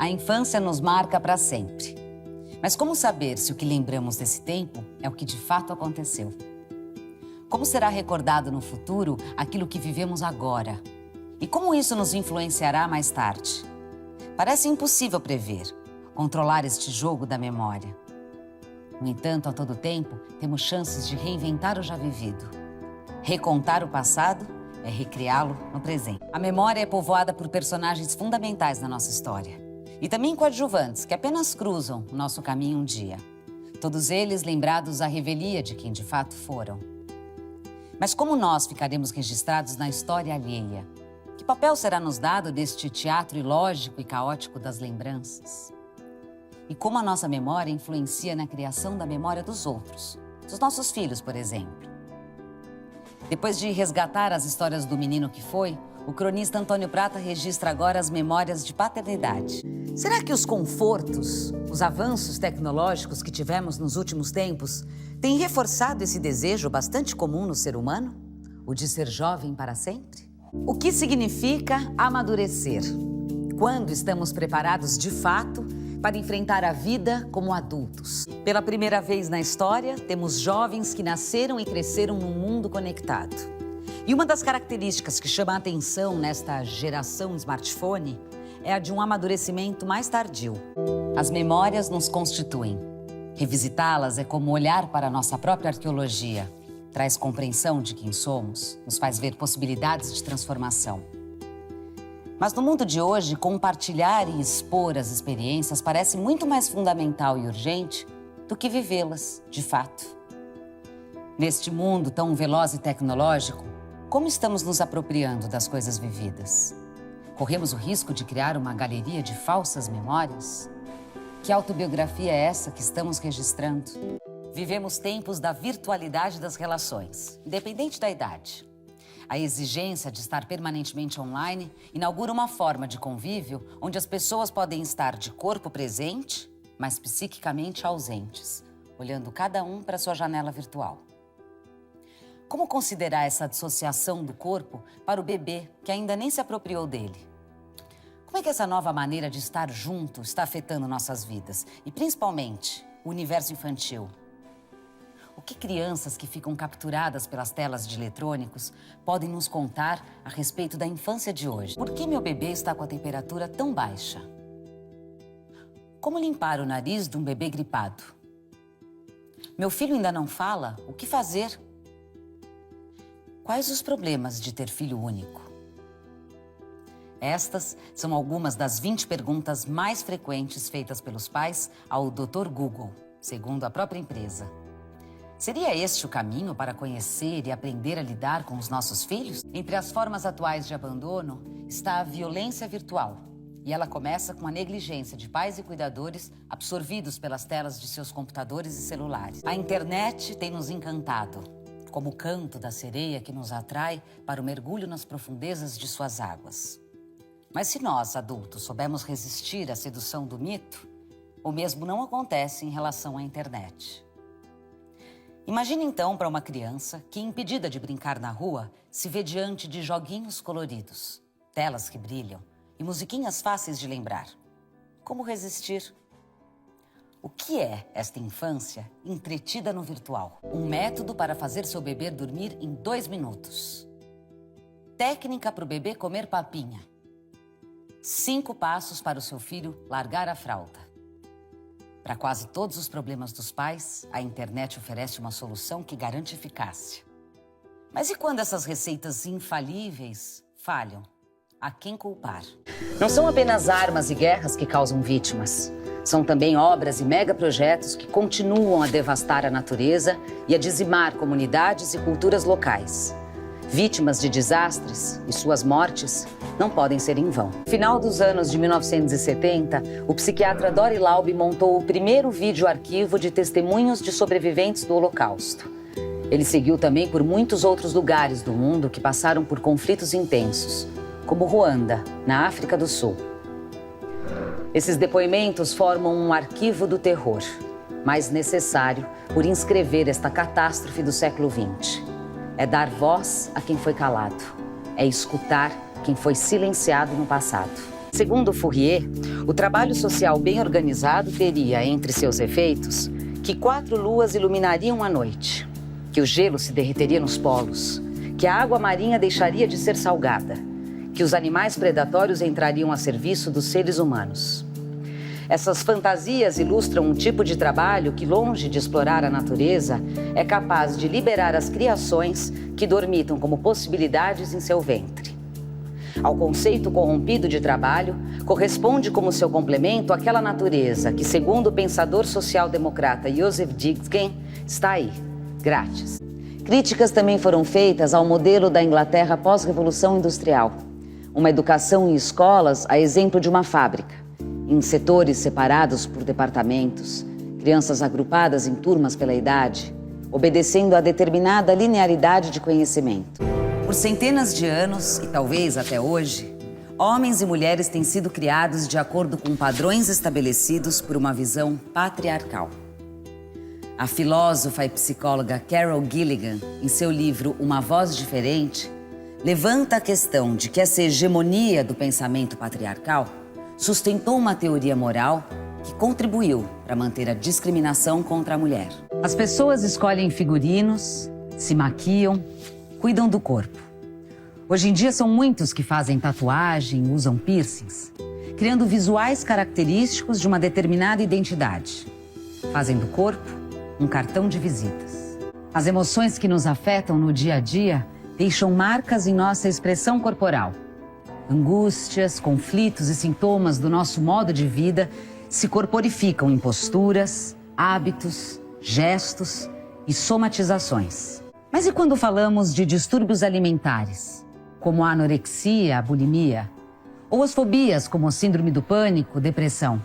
A infância nos marca para sempre. Mas como saber se o que lembramos desse tempo é o que de fato aconteceu? Como será recordado no futuro aquilo que vivemos agora? E como isso nos influenciará mais tarde? Parece impossível prever, controlar este jogo da memória. No entanto, a todo tempo, temos chances de reinventar o já vivido. Recontar o passado é recriá-lo no presente. A memória é povoada por personagens fundamentais na nossa história. E também coadjuvantes que apenas cruzam o nosso caminho um dia. Todos eles lembrados à revelia de quem de fato foram. Mas como nós ficaremos registrados na história alheia? Que papel será nos dado deste teatro ilógico e caótico das lembranças? E como a nossa memória influencia na criação da memória dos outros, dos nossos filhos, por exemplo. Depois de resgatar as histórias do menino que foi, o cronista Antônio Prata registra agora as memórias de paternidade. Será que os confortos, os avanços tecnológicos que tivemos nos últimos tempos têm reforçado esse desejo bastante comum no ser humano? O de ser jovem para sempre? O que significa amadurecer? Quando estamos preparados de fato para enfrentar a vida como adultos? Pela primeira vez na história, temos jovens que nasceram e cresceram num mundo conectado. E uma das características que chama a atenção nesta geração smartphone é a de um amadurecimento mais tardio. As memórias nos constituem. Revisitá-las é como olhar para a nossa própria arqueologia. Traz compreensão de quem somos, nos faz ver possibilidades de transformação. Mas no mundo de hoje, compartilhar e expor as experiências parece muito mais fundamental e urgente do que vivê-las, de fato. Neste mundo tão veloz e tecnológico, como estamos nos apropriando das coisas vividas? Corremos o risco de criar uma galeria de falsas memórias? Que autobiografia é essa que estamos registrando? Vivemos tempos da virtualidade das relações, independente da idade. A exigência de estar permanentemente online inaugura uma forma de convívio onde as pessoas podem estar de corpo presente, mas psiquicamente ausentes, olhando cada um para sua janela virtual. Como considerar essa dissociação do corpo para o bebê que ainda nem se apropriou dele? Como é que essa nova maneira de estar junto está afetando nossas vidas e, principalmente, o universo infantil? O que crianças que ficam capturadas pelas telas de eletrônicos podem nos contar a respeito da infância de hoje? Por que meu bebê está com a temperatura tão baixa? Como limpar o nariz de um bebê gripado? Meu filho ainda não fala? O que fazer? Quais os problemas de ter filho único? Estas são algumas das 20 perguntas mais frequentes feitas pelos pais ao Dr. Google, segundo a própria empresa. Seria este o caminho para conhecer e aprender a lidar com os nossos filhos? Entre as formas atuais de abandono está a violência virtual. E ela começa com a negligência de pais e cuidadores absorvidos pelas telas de seus computadores e celulares. A internet tem nos encantado, como o canto da sereia que nos atrai para o mergulho nas profundezas de suas águas. Mas se nós, adultos, soubermos resistir à sedução do mito, o mesmo não acontece em relação à internet. Imagine então para uma criança que, impedida de brincar na rua, se vê diante de joguinhos coloridos, telas que brilham e musiquinhas fáceis de lembrar. Como resistir? O que é esta infância entretida no virtual? Um método para fazer seu bebê dormir em 2 minutos. Técnica para o bebê comer papinha. 5 passos para o seu filho largar a fralda. Para quase todos os problemas dos pais, a internet oferece uma solução que garante eficácia. Mas e quando essas receitas infalíveis falham? A quem culpar? Não são apenas armas e guerras que causam vítimas. São também obras e megaprojetos que continuam a devastar a natureza e a dizimar comunidades e culturas locais. Vítimas de desastres e suas mortes não podem ser em vão. No final dos anos de 1970, o psiquiatra Dory Laub montou o primeiro vídeo-arquivo de testemunhos de sobreviventes do Holocausto. Ele seguiu também por muitos outros lugares do mundo que passaram por conflitos intensos, como Ruanda, na África do Sul. Esses depoimentos formam um arquivo do terror, mas necessário por inscrever esta catástrofe do século XX. É dar voz a quem foi calado. É escutar quem foi silenciado no passado. Segundo Fourier, o trabalho social bem organizado teria entre seus efeitos que 4 luas iluminariam a noite, que o gelo se derreteria nos polos, que a água marinha deixaria de ser salgada, que os animais predatórios entrariam a serviço dos seres humanos. Essas fantasias ilustram um tipo de trabalho que, longe de explorar a natureza, é capaz de liberar as criações que dormitam como possibilidades em seu ventre. Ao conceito corrompido de trabalho, corresponde como seu complemento aquela natureza que, segundo o pensador social-democrata Joseph Dixgen, está aí, grátis. Críticas também foram feitas ao modelo da Inglaterra pós-revolução industrial. Uma educação em escolas a exemplo de uma fábrica, em setores separados por departamentos, crianças agrupadas em turmas pela idade, obedecendo a determinada linearidade de conhecimento. Por centenas de anos, e talvez até hoje, homens e mulheres têm sido criados de acordo com padrões estabelecidos por uma visão patriarcal. A filósofa e psicóloga Carol Gilligan, em seu livro Uma Voz Diferente, levanta a questão de que essa hegemonia do pensamento patriarcal sustentou uma teoria moral que contribuiu para manter a discriminação contra a mulher. As pessoas escolhem figurinos, se maquiam, cuidam do corpo. Hoje em dia são muitos que fazem tatuagem, usam piercings, criando visuais característicos de uma determinada identidade. Fazem do corpo um cartão de visitas. As emoções que nos afetam no dia a dia deixam marcas em nossa expressão corporal. Angústias, conflitos e sintomas do nosso modo de vida se corporificam em posturas, hábitos, gestos e somatizações. Mas e quando falamos de distúrbios alimentares, como a anorexia, a bulimia, ou as fobias, como a síndrome do pânico, depressão?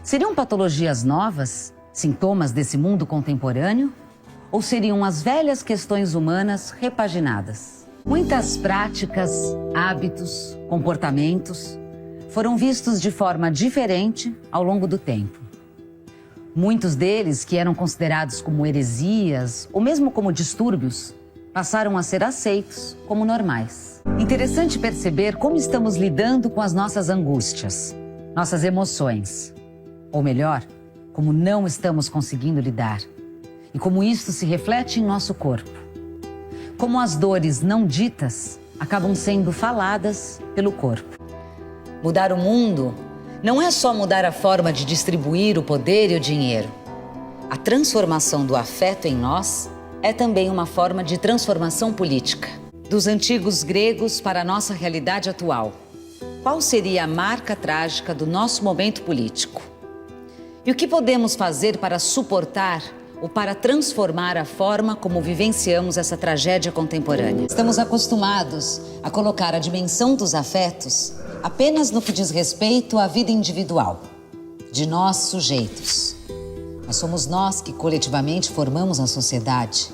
Seriam patologias novas, sintomas desse mundo contemporâneo? Ou seriam as velhas questões humanas repaginadas? Muitas práticas, hábitos, comportamentos foram vistos de forma diferente ao longo do tempo. Muitos deles, que eram considerados como heresias ou mesmo como distúrbios, passaram a ser aceitos como normais. Interessante perceber como estamos lidando com as nossas angústias, nossas emoções. Ou melhor, como não estamos conseguindo lidar. E como isto se reflete em nosso corpo. Como as dores não ditas acabam sendo faladas pelo corpo. Mudar o mundo não é só mudar a forma de distribuir o poder e o dinheiro. A transformação do afeto em nós é também uma forma de transformação política. Dos antigos gregos para a nossa realidade atual, qual seria a marca trágica do nosso momento político? E o que podemos fazer para suportar ou para transformar a forma como vivenciamos essa tragédia contemporânea? Estamos acostumados a colocar a dimensão dos afetos apenas no que diz respeito à vida individual, de nós sujeitos. Mas somos nós que coletivamente formamos a sociedade.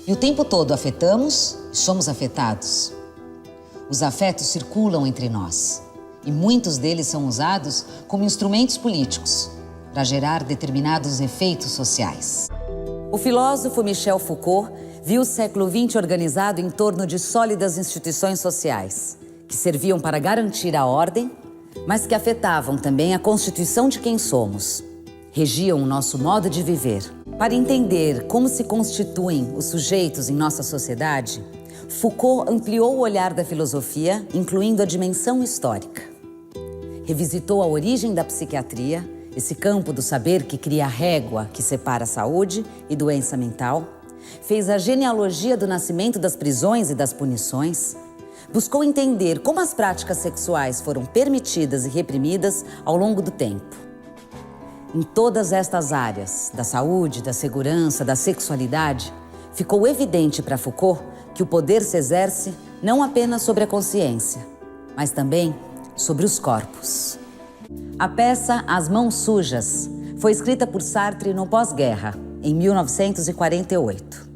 E o tempo todo afetamos e somos afetados. Os afetos circulam entre nós e muitos deles são usados como instrumentos políticos para gerar determinados efeitos sociais. O filósofo Michel Foucault viu o século XX organizado em torno de sólidas instituições sociais, que serviam para garantir a ordem, mas que afetavam também a constituição de quem somos, regiam o nosso modo de viver. Para entender como se constituem os sujeitos em nossa sociedade, Foucault ampliou o olhar da filosofia, incluindo a dimensão histórica. Revisitou a origem da psiquiatria, esse campo do saber que cria a régua que separa saúde e doença mental, fez a genealogia do nascimento das prisões e das punições, buscou entender como as práticas sexuais foram permitidas e reprimidas ao longo do tempo. Em todas estas áreas, da saúde, da segurança, da sexualidade, ficou evidente para Foucault que o poder se exerce não apenas sobre a consciência, mas também sobre os corpos. A peça As Mãos Sujas foi escrita por Sartre no pós-guerra, em 1948.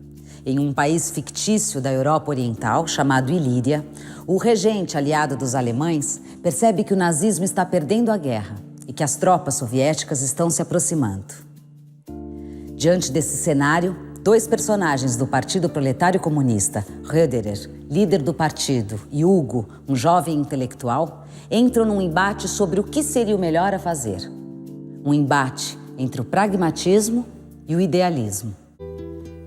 Em um país fictício da Europa Oriental, chamado Ilíria, o regente aliado dos alemães percebe que o nazismo está perdendo a guerra e que as tropas soviéticas estão se aproximando. Diante desse cenário, Dois personagens do Partido Proletário Comunista, Röderer, líder do partido, e Hugo, um jovem intelectual, entram num embate sobre o que seria o melhor a fazer. Um embate entre o pragmatismo e o idealismo.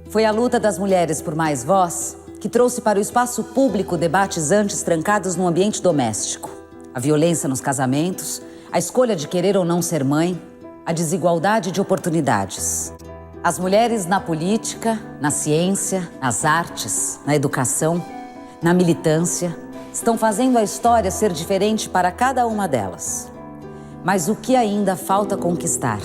Foi a luta das mulheres por mais voz que trouxe para o espaço público debates antes trancados no ambiente doméstico. A violência nos casamentos, a escolha de querer ou não ser mãe, a desigualdade de oportunidades. As mulheres na política, na ciência, nas artes, na educação, na militância, estão fazendo a história ser diferente para cada uma delas. Mas o que ainda falta conquistar?